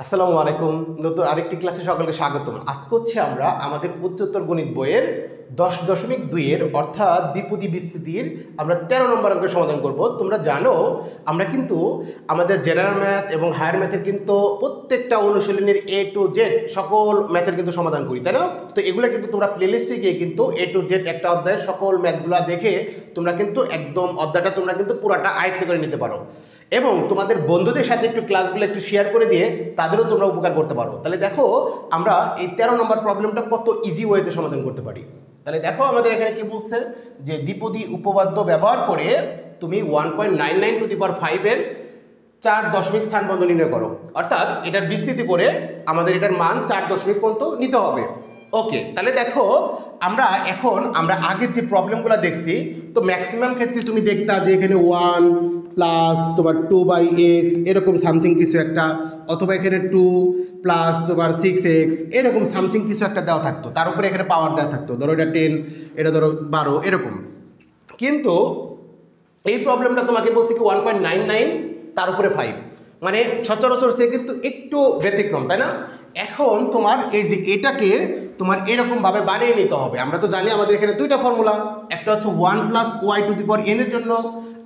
আসসালামু আলাইকুম। নতুন আরেকটি ক্লাসে সকলকে স্বাগতম। আজকে হচ্ছে আমরা আমাদের উচ্চতর গণিত বইয়ের 10.2 অর্থাৎ দ্বিপদী বিস্তৃতির আমরা 13 নম্বর অঙ্কের সমাধান করব। তোমরা জানো আমরা কিন্তু আমাদের জেনারেল ম্যাথ এবং হায়ার ম্যাথের কিন্তু প্রত্যেকটা অনুশীলনীর A to Z সকল ম্যাথের কিন্তু সমাধান করি, তাই না? তো এগুলো কিন্তু তোমরা প্লেলিস্টে গিয়ে কিন্তু A to Z একটা অধ্যায়ের সকল ম্যাথগুলো দেখে তোমরা কিন্তু একদম অধ্যায়টা তোমরা কিন্তু পুরাটা আয়ত্ত করে নিতে পারো এবং তোমাদের বন্ধুদের সাথে একটু ক্লাসগুলো একটু শেয়ার করে দিয়ে তাদেরও তোমরা উপকার করতে পারো। তাহলে দেখো আমরা এই 13 নম্বর প্রবলেমটা কত ইজি ওয়েতে সমাধান করতে পারি। তাহলে দেখো আমাদের এখানে কি বলছে যে দ্বিপদী উপপাদ্য ব্যবহার করে তুমি 1.99 টু দি পাওয়ার 5 এর 4 দশমিক স্থান পর্যন্ত নির্ণয় করো, অর্থাৎ এটার বিস্তৃতি করে আমাদের এটার মান 4 দশমিক পর্যন্ত নিতে হবে। ওকে, তাহলে দেখো আমরা আগের যে প্রবলেমগুলো দেখছি তো ম্যাক্সিমাম ক্ষেত্রে তুমি দেখতা যে এখানে 1 প্লাস তোমার 2/x এরকম সামথিং কিছু একটা, অথবা এখানে 2 প্লাস তোমার 6x এরকম সামথিং কিছু একটা দেওয়া থাকতো, তার উপরে এখানে পাওয়ার দেওয়া থাকতো, ধরো এটা 10, এটা ধরো 12 এরকম। কিন্তু এই প্রবলেমটা তোমাকে বলছি কি 1.99 তার উপরে 5, মানে সচরাচর সে কিন্তু একটু ব্যতিক্রম, তাই না? এখন তোমার এই যে এটাকে তোমার এরকমভাবে বানিয়ে নিতে হবে। আমরা তো জানি আমাদের এখানে দুইটা ফর্মুলা, একটা হচ্ছে 1 plus Y to the power N এর জন্য,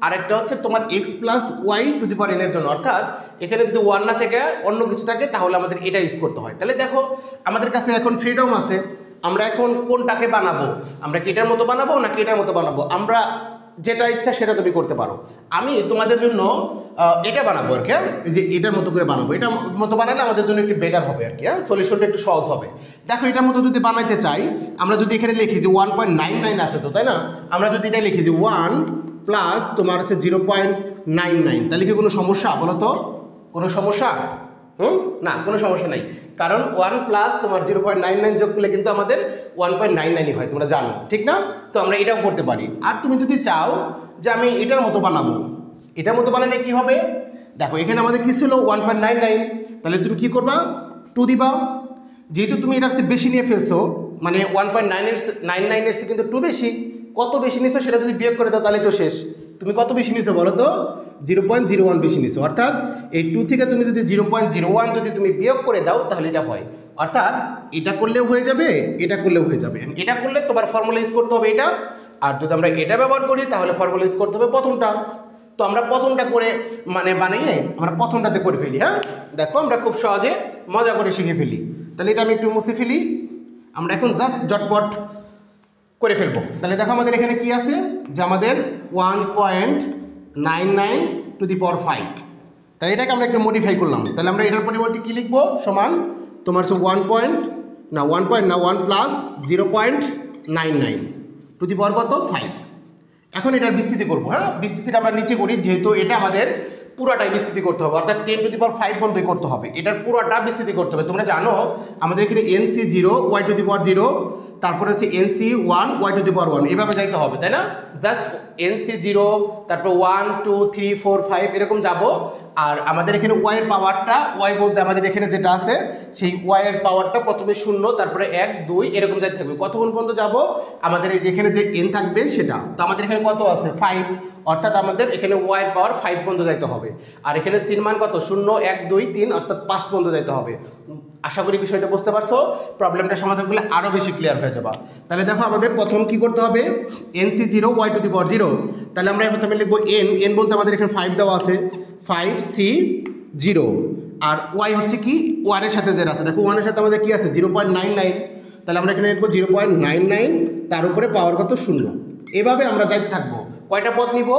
আর একটা হচ্ছে তোমার X plus Y to the power N এর জন্য। অর্থাৎ এখানে যদি 1 না থেকে অন্য কিছু থাকে তাহলে আমাদের এটা ইউজ করতে হয়। তাহলে দেখো আমাদের কাছে এখন ফ্রিডম আছে, আমরা এখন কোনটাকে বানাবো, আমরা কি এটার মতো বানাবো নাকি এটার মতো বানাবো, আমরা যেটা ইচ্ছা সেটা তুমি করতে পারো। আমি তোমাদের জন্য এটা বানাবো আর কি, যে এটার মতো করে বানাবো, এটার মতো বানালে আমাদের জন্য একটু বেটার হবে আর কি, সলিউশনটা একটু সহজ হবে। দেখো এটার মতো যদি বানাইতে চাই, আমরা যদি এখানে লিখি যে 1.99 আছে তো, তাই না? আমরা যদি এটা লিখি যে 1 প্লাস তোমার হচ্ছে 0.99, তাহলে কি কোনো সমস্যা বলো তো? কোনো সমস্যা? না, কোনো সমস্যা নাই, কারণ 1 প্লাস তোমার 0.99 যোগ করলে কিন্তু আমাদের 1.99 হয়, তোমরা জানো, ঠিক না? তো আমরা এটাও করতে পারি। আর তুমি যদি চাও যে আমি এটার মতো বানাবো, এটার মতো বানালে কি হবে? দেখো এখানে আমাদের কি ছিল 1.99, তাহলে তুমি কি করবা? 2 দিবা। যেহেতু তুমি এটার চেয়ে বেশি নিয়ে ফেলছো, মানে 1.99 এর চেয়ে কিন্তু 2 বেশি, কত বেশি নিছো সেটা যদি বিয়োগ করে দাও তাহলে তো শেষ। তুমি কত বেশি নিছো বলো তো? 0.01 বেশি নিছো। অর্থাৎ এই 2 থেকে তুমি যদি 0.01 যদি তুমি বিয়োগ করে দাও তাহলে এটা হয়। অর্থাৎ এটা করলেও হয়ে যাবে, এটা করলেও হয়ে যাবে। এটা করলে তোমার ফর্মুলা ইউজ করতে হবে এটা, আর যদি আমরা এটা ব্যবহার করি তাহলে ফর্মুলা ইউজ করতে হবে প্রথমটা। তো আমরা প্রথমটা করে বানিয়ে আমরা প্রথমটাতে করে ফেলি। হ্যাঁ, দেখো আমরা খুব সহজে মজা করে শিখে ফেলি। তাহলে এটা আমি একটু মুছে ফেলি, আমরা এখন জাস্ট জটপট করে ফেলবো। তাহলে দেখো আমাদের এখানে কি আছে, যে আমাদের 1.99 টু দি পাওয়ার 5, তাহলে এটাকে আমরা একটু মডিফাই করলাম। তাহলে আমরা এটার পরিবর্তে কি লিখবো? সমান তোমার হচ্ছে 1 প্লাস 0.99 টু দি পাওয়ার কত? 5। এখন এটার বিস্তৃতি করবো। হ্যাঁ, বিস্তৃতিটা আমরা নিচে করি, যেহেতু এটা আমাদের পুরাটাই বিস্তৃতি করতে হবে, অর্থাৎ 10 টু দি পাওয়ার 5 পর্যন্ত করতে হবে, এটার পুরাটা বিস্তৃতি করতে হবে। তোমরা জানো আমাদের এখানে NC 0 ওয়াই টু দি পাওয়ার 0, তারপরে হচ্ছে NC 1 ওয়াই টু দি পাওয়ার 1, এভাবে যাইতে হবে, তাই না? জাস্ট NC 0, তারপর 1 2 3 4 5 এরকম যাব। আর আমাদের এখানে ওয়াই এর পাওয়ারটা, ওয়াই বলতে আমাদের এখানে যেটা আছে সেই ওয়াই এর পাওয়ারটা প্রথমে 0, তারপরে 1 2 এরকম যাইতে থাকবে। কতক্ষণ পর্যন্ত যাব? আমাদের এই যে এখানে যে n থাকবে সেটা, তো আমাদের এখানে কত আছে? 5, অর্থাৎ আমাদের এখানে ওয়াই এর পাওয়ার 5 পর্যন্ত যাইতে হবে। আর এখানে সিন মান কত? 0 1 2 3, অর্থাৎ 5 পর্যন্ত যাইতে হবে। আশা করি বিষয়টা বুঝতে পারছো। প্রবলেমটা সমাধান করলে আরও বেশি ক্লিয়ার হয়ে যাবে। তাহলে দেখো আমাদের প্রথম কি করতে হবে? NC 0 ওয়াই টু দি পাওয়ার 0, তাহলে আমরা প্রথমে লিখবো n বলতে আমাদের এখানে 5 দেওয়া আছে, 5C 0, আর ওয়াই হচ্ছে কি 1 এর সাথে যেটা আছে, দেখো 1 এর সাথে আমাদের কি আছে? 0.99, তাহলে আমরা এখানে লিখবো 0.99, তার উপরে পাওয়ার কত? 0। এভাবে আমরা যাইতে থাকবো। কয়টা পথ নিব?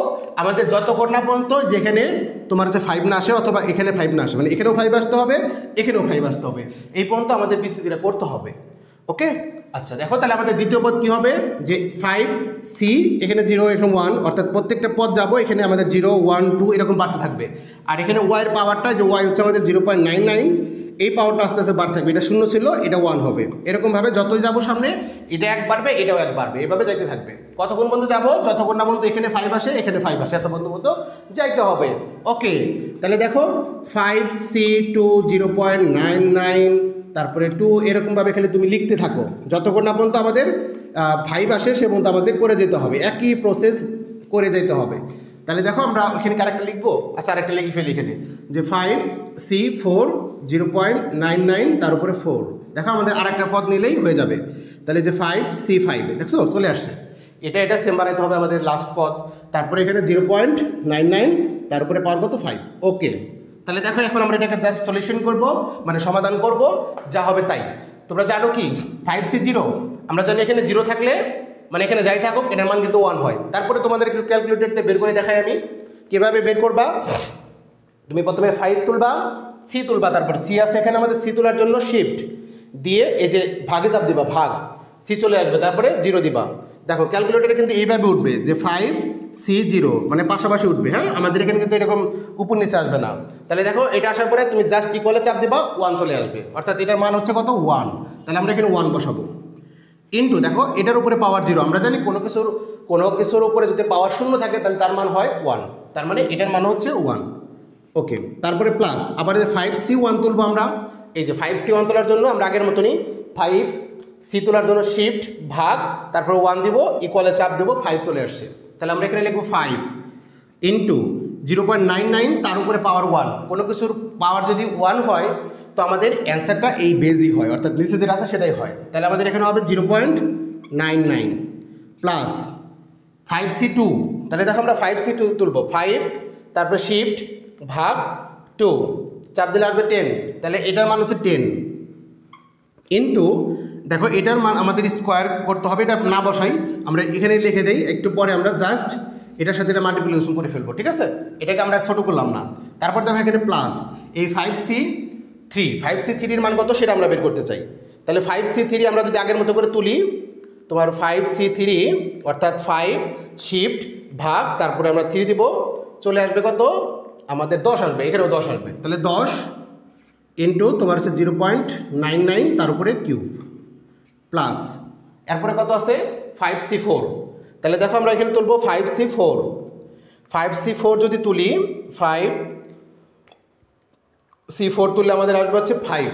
আমাদের যতক্ষণ না পর্যন্ত যেখানে তোমার হচ্ছে 5 না আসে, অথবা এখানে 5 না আসে, মানে এখানেও 5 আসতে হবে, এখানেও 5 আসতে হবে, এই পর্যন্ত আমাদের বিস্তৃতিটা করতে হবে। ওকে, আচ্ছা দেখো তাহলে আমাদের দ্বিতীয় পদ কি হবে? যে 5C, এখানে 0 এখানে 1, অর্থাৎ প্রত্যেকটা পদ যাব এখানে আমাদের 0 1 2 এরকম বাড়তে থাকবে। আর এখানে ওয়াইয়ের পাওয়ারটা, যে ওয়াই হচ্ছে আমাদের 0.99, এই পাওয়ারটা আস্তে আস্তে বাড়তে থাকবে, এটা 0 ছিল এটা 1 হবে, এরকমভাবে যতই যাব সামনে এটা 1 বাড়বে এটাও 1 বাড়বে, এভাবে যাইতে থাকবে। কতক্ষণ পর্যন্ত যাব? যতক্ষণ না পর্যন্ত এখানে 5 আসে এখানে 5 আসে, এত পর্যন্ত যাইতে হবে। ওকে, তাহলে দেখো 5C to 0.99, তারপরে 2 এরকমভাবে খালি তুমি লিখতে থাকো যতক্ষণ না পর্যন্ত আমাদের 5 আসে সে পর্যন্ত আমাদের করে যেতে হবে, একই প্রসেস করে যেতে হবে। তাহলে দেখো আমরা ওখানে আরেকটা লিখবো। আচ্ছা, আরেকটা লিখে ফেলি এখানে, যে 5 5C4 0.99 তার উপরে 4। দেখো আমাদের আরেকটা পদ নিলেই হয়ে যাবে। তাহলে যে 5C5 দেখছো চলে আসছে। এটা সেম বানাইতে হবে আমাদের লাস্ট পদ। তারপরে এখানে 0.99 তার উপরে পাওয়ার কত 5। ওকে, তাহলে দেখো এখন আমরা এটাকে জাস্ট সলিউশন করব, মানে সমাধান করব, যা হবে তাই। তোমরা জানো কি 5C0, আমরা জানি এখানে 0 থাকলে মানে এখানে যাই থাকুক এটার মান কিন্তু 1 হয়। তারপরে তোমাদের একটু ক্যালকুলেটরতে বের করে দেখাই আমি কীভাবে বের করবা। তুমি প্রথমে 5 তুলবা, সি তুলবা, তারপর সি আছে এখানে আমাদের, সি তোলার জন্য শিফট দিয়ে এই যে ভাগে চাপ দিবা, ভাগ, সি চলে আসবে, তারপরে 0 দিবা। দেখো ক্যালকুলেটরে কিন্তু এইভাবে উঠবে যে 5C0 মানে পাশাপাশি উঠবে। হ্যাঁ, আমাদের এখানে কিন্তু এরকম উপর নিচে আসবে না। তাহলে দেখো এটা আসার পরে তুমি জাস্ট ইকুয়ালে চাপ দিবা, 1 চলে আসবে, অর্থাৎ এটার মান হচ্ছে কত 1। তাহলে আমরা এখানে 1 বসাবো। ইন্টু দেখো এটার উপরে পাওয়ার 0, আমরা জানি কোনো কিছুর উপরে যদি পাওয়ার 0 থাকে তাহলে তার মান হয় 1, তার মানে এটার মান হচ্ছে 1। ওকে, তারপরে প্লাস আবার যে 5C1 তুলবো আমরা, এই যে 5C1 তোলার জন্য আমরা আগের মতনই 5C তোলার জন্য শিফট ভাগ, তারপর 1 দিব, ইকুয়ালে চাপ দেবো, 5 চলে আসছে। তাহলে আমরা এখানে লিখবো 5 ইন্টু 0.99 তার উপরে পাওয়ার 1। কোনো কিছুর পাওয়ার যদি 1 হয় তো আমাদের অ্যান্সারটা এই বেজই হয়, অর্থাৎ নিচে যেটা আছে সেটাই হয়। তাহলে আমাদের এখানে হবে 0.99 প্লাস 5C2। তাহলে দেখো আমরা 5C2 তুলবো, 5 তারপরে শিফট ভাগ 2, চাপ দিলে আসবে 10। তাহলে এটার মান হচ্ছে 10 ইন্টু দেখো এটার মান আমাদের স্কোয়ার করতে হবে, এটা না বসাই আমরা এখানে লিখে দেই, একটু পরে আমরা জাস্ট এটার সাথে এটা মাল্টিপ্লিকেশন করে ফেলবো, ঠিক আছে? এটাকে আমরা ছোটো করলাম না। তারপর দেখো এখানে প্লাস এই 5C3 এর মান কত সেটা আমরা বের করতে চাই। তাহলে 5C3 আমরা যদি আগের মতো করে তুলি, তোমার 5C3 অর্থাৎ 5 শিফট ভাগ, তারপরে আমরা 3 দিব, চলে আসবে কত আমাদের 10 আসবে, এখানেও 10 আসবে। তাহলে 10 ইন্টু তোমার হচ্ছে 0.99 তার উপরে কিউব প্লাস এরপরে কত আছে 5C4। তাহলে দেখো আমরা এখানে তুলবো 5C4 যদি তুলি, 5C4 তুললে আমাদের আসবে হচ্ছে 5,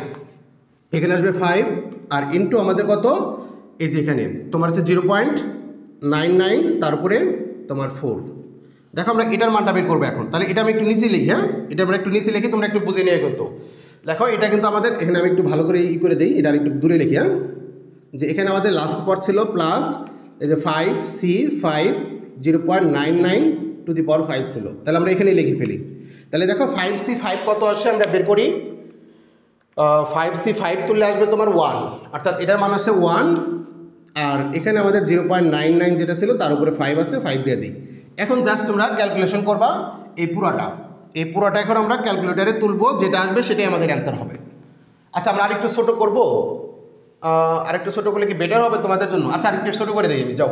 এখানে আসবে 5 আর ইন্টু আমাদের কত এই যে এখানে তোমার হচ্ছে 0.99 তার উপরে তোমার 4। দেখো আমরা এটার মানটা বের করবো এখন। তাহলে এটা আমি একটু নিচে লিখি, হ্যাঁ এটা আমরা একটু নিচে লিখি, তোমরা একটু বুঝে নিয়ে কিন্তু দেখো এটা কিন্তু আমাদের এখানে আমি একটু ভালো করে করে দিই, এটা একটু দূরে লিখি, হ্যাঁ যে এখানে আমাদের লাস্ট পর ছিল প্লাস এই যে 5C5 0.99 টু দি পাওয়ার 5 ছিল। তাহলে আমরা এখানেই লিখে ফেলি। তাহলে দেখো 5C5 কত আসে আমরা বের করি, 5C5 তুললে আসবে তোমার 1, অর্থাৎ এটার মান আসে 1 আর এখানে আমাদের 0.99 যেটা ছিল তার উপরে 5 আছে, 5 দিয়ে দিই। এখন জাস্ট তোমরা ক্যালকুলেশন করবা এই পুরাটা এখন আমরা ক্যালকুলেটারে তুলবো, যেটা আসবে সেটাই আমাদের অ্যান্সার হবে। আচ্ছা আমরা আরেকটু ছোটো করবো, আরেকটু ছোটো করলে কি বেটার হবে তোমাদের জন্য? আচ্ছা আরেকটু ছোটো করে দিই আমি, যাও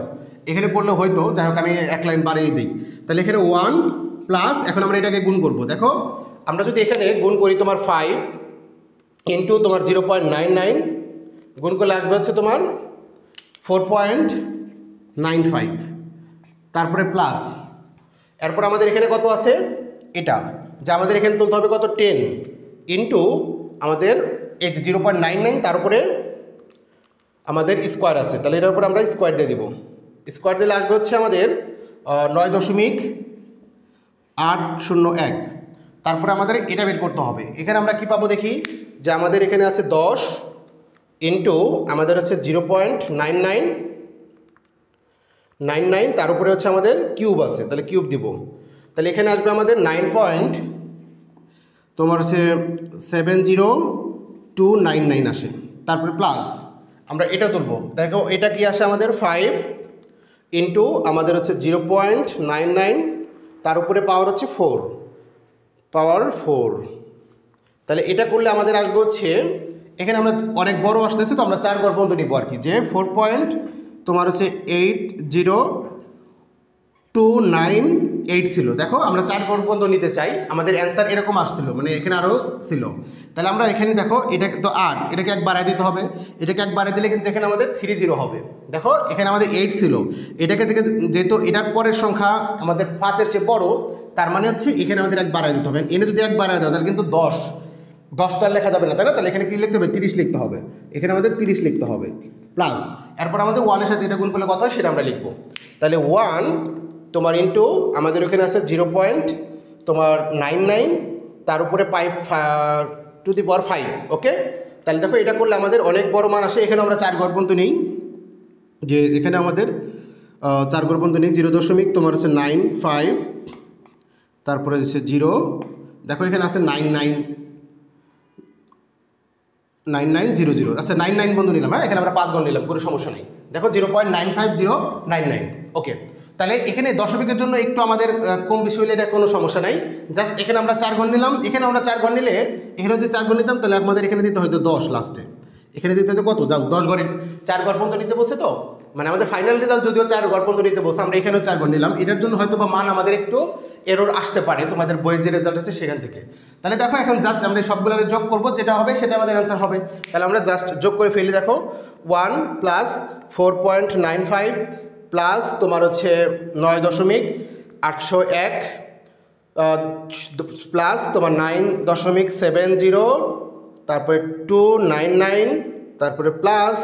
এখানে পড়লে হয়তো, যাই হোক আমি এক লাইন বাড়িয়ে দিই। তাহলে এখানে 1 প্লাস এখন আমরা এটাকে গুণ করবো। দেখো আমরা যদি এখানে গুণ করি তোমার 5 ইন্টু তোমার 0.99 গুণ করলে আসবে হচ্ছে তোমার 4.95, তারপরে প্লাস এরপর আমাদের এখানে কত আছে এটা, যে আমাদের এখানে তুলতে হবে কত 10 ইন্টু আমাদের এই যে 0.99 তার উপরে আমাদের স্কোয়ার আছে, তাহলে এটার উপরে আমরা স্কোয়ার দিয়ে দিব। স্কোয়ার দিলে আসবে হচ্ছে আমাদের 9.801। তারপরে আমাদের এটা বের করতে হবে। এখানে আমরা কি পাবো দেখি, যে আমাদের এখানে আছে 10 ইন্টু আমাদের হচ্ছে 0.99 তার উপরে হচ্ছে আমাদের কিউব আছে, তাহলে কিউব দিব। তাহলে এখানে আসবে আমাদের 9 তোমার হচ্ছে 70299 আসে। তারপরে প্লাস আমরা এটা তুলব, দেখো এটা কি আসে আমাদের 5 ইন্টু আমাদের হচ্ছে 0.99 তার উপরে পাওয়ার হচ্ছে 4, তাহলে এটা করলে আমাদের আসবে হচ্ছে এখানে আমরা অনেক বড় আসতেছে তো আমরা 4 ঘর পর্যন্ত নিব আর কি, যে 4 তোমার হচ্ছে 8029 ছিল। দেখো আমরা 4 ঘর পর্যন্ত নিতে চাই, আমাদের অ্যান্সার এরকম আসছিল, মানে এখানে আরও ছিল। তাহলে আমরা এখানে দেখো এটা তো 8, এটাকে 1 বাড়ায় দিতে হবে, এটাকে 1 বাড়ায় দিলে কিন্তু এখানে আমাদের 30 হবে। দেখো এখানে আমাদের 8 ছিল, এটাকে থেকে যেহেতু এটার পরের সংখ্যা আমাদের 5-এর চেয়ে বড়, তার মানে হচ্ছে এখানে আমাদের 1 বাড়ায় দিতে হবে। এনে যদি 1 বাড়ায় দেওয়া তাহলে কিন্তু 10 তো আর লেখা যাবে না, তাই না? তাহলে এখানে কী লিখতে হবে 30 লিখতে হবে, এখানে আমাদের 30 লিখতে হবে প্লাস এরপর আমাদের 1-এর সাথে এটা গুণ করলে কত হয় সেটা আমরা লিখবো। তাহলে 1 তোমার ইন্টু আমাদের ওখানে আছে 0.99 তার উপরে পাই টু দি পাওয়ার 5। ওকে, তাহলে দেখো এটা করলে আমাদের অনেক বড় মান আসে। এখানে আমরা 4 ঘর পর্যন্ত নেই, যে এখানে আমাদের 4 ঘর পর্যন্ত নেই, 0 তোমার হচ্ছে 95, তারপরে হচ্ছে 0, দেখো এখানে আছে 9900। আচ্ছা 99 বন্ধু নিলাম, হ্যাঁ এখানে আমরা 5 ঘর নিলাম, কোনো সমস্যা নেই। দেখো 0.95099। ওকে, তাহলে এখানে দশমিকের জন্য একটু আমাদের কম বেশি হলে এটা কোনো সমস্যা নাই। জাস্ট এখানে আমরা 4 ঘর নিলাম, এখানে আমরা 4 ঘর নিলে এখানে যদি 4 ঘর নিতাম তাহলে আমাদের এখানে দিতে হয়তো 10 লাস্টে, এখানে দিতে হয়তো কত, 10 ঘরে 4 ঘর পর্যন্ত নিতে বলছে। তো মানে আমাদের ফাইনাল রেজাল্ট যদিও 4 ঘর পর্যন্ত নিতে বলছে, আমরা এখানেও 4 ঘর নিলাম, এটার জন্য হয়তো বা মান আমাদের একটু এরর আসতে পারে তোমাদের বইয়ের যে রেজাল্ট আছে সেখান থেকে। তাহলে দেখো এখন জাস্ট আমরা এই সবগুলোকে যোগ করবো, যেটা হবে সেটা আমাদের অ্যান্সার হবে। তাহলে আমরা জাস্ট যোগ করে ফেলি। দেখো 1 + 4.95 প্লাস তোমার হচ্ছে 9.801 প্লাস তোমার 9.70, তারপরে 299, তারপরে প্লাস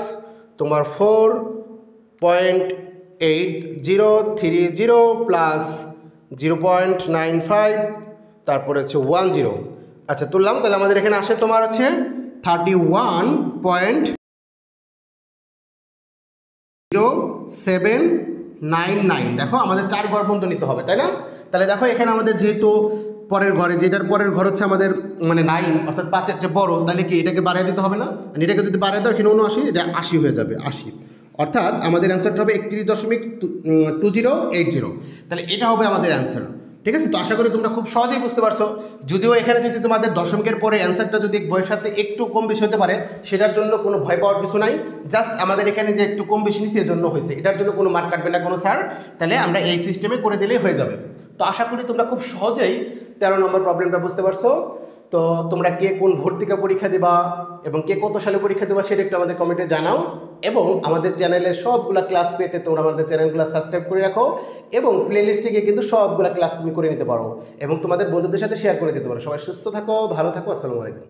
তোমার 4.8030 প্লাস 0.95, তারপরে হচ্ছে 10। আচ্ছা তুললাম, তাহলে আমাদের এখানে আসে তোমার হচ্ছে 31.0799। দেখো আমাদের 4 ঘর পর্যন্ত নিতে হবে, তাই না? তাহলে দেখো এখানে আমাদের যেহেতু পরের ঘরে, যেটার পরের ঘর হচ্ছে আমাদের মানে 9, অর্থাৎ 5-এর চেয়ে বড়, তাহলে কি এটাকে বাড়িয়ে দিতে হবে না? এটাকে যদি বাড়িয়ে দাও এখানে 79, এটা 80 হয়ে যাবে, 80। অর্থাৎ আমাদের অ্যান্সারটা হবে 31.2080। তাহলে এটা হবে আমাদের অ্যান্সার। ঠিক আছে, তো আশা করি তোমরা খুব সহজেই বুঝতে পারছো। যদিও এখানে যদি তোমাদের দশমিকের পরে অ্যান্সারটা যদি বইয়ের সাথে একটু কম বেশি হতে পারে, সেটার জন্য কোনো ভয় পাওয়ার কিছু নাই। জাস্ট আমাদের এখানে যে একটু কম বেশি নিচ্ছে এজন্য হয়েছে, এটার জন্য কোনো মার্ক কাটবে না কোনো স্যার। তাহলে আমরা এই সিস্টেমে করে দিলেই হয়ে যাবে। তো আশা করি তোমরা খুব সহজেই 13 নম্বর প্রবলেমটা বুঝতে পারছো। তো তোমরা কে কোন ভর্তিকা পরীক্ষা দিবা এবং কে কত সালে পরীক্ষা দেবা সেটা একটু আমাদের কমেন্টে জানাও। এবং আমাদের চ্যানেলের সবগুলা ক্লাস পেতে তোমরা আমাদের চ্যানেলগুলো সাবস্ক্রাইব করে রাখো, এবং প্লেলিস্টে গিয়ে কিন্তু সবগুলা ক্লাস তুমি করে নিতে পারো এবং তোমাদের বন্ধুদের সাথে শেয়ার করে দিতে পারো। সবাই সুস্থ থাকো, ভালো থাকো, আসসালামু আলাইকুম।